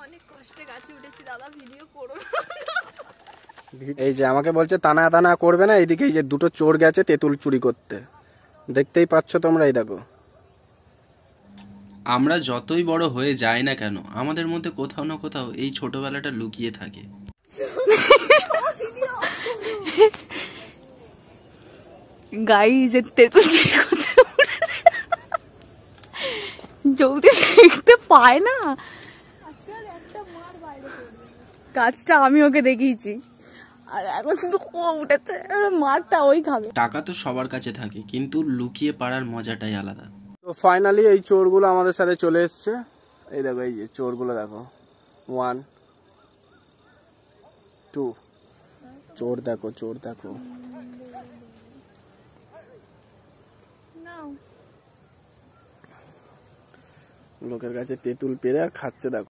অনেক কষ্টে গাছে উঠেছি দাদা, ভিডিও করো। এই যে আমাকে বলছে টানা টানা করবে না, এইদিকে এই যে দুটো চোর গেছে তেঁতুল চুরি করতে, দেখতেই পাচ্ছ তোমরা। এই দেখো, আমরা যতই বড় হয়ে যাই না কেন, আমাদের মধ্যে কোথাও না কোথাও এই ছোটবেলাটা লুকিয়ে থাকে। গাইস তেঁতুল চুরি করতে যদি দেখতে পায় না, কাজটা আমি ওকে দেখিয়েছি, আর এখন শুধু ও উঠেছে, মারটা ওই খাবে। টাকা তো সবার কাছে থাকে, কিন্তু লুকিয়ে পাড়ার মজাটাই আলাদা। তো ফাইনালি এই চোরগুলো আমাদের সাথে চলে এসছে। এই দেখো, এই যে চোরগুলো দেখো, 1 2 চোর দেখো, চোর দেখো। লোকের কাছে তেঁতুল পেরে আর খাচ্ছে দেখো।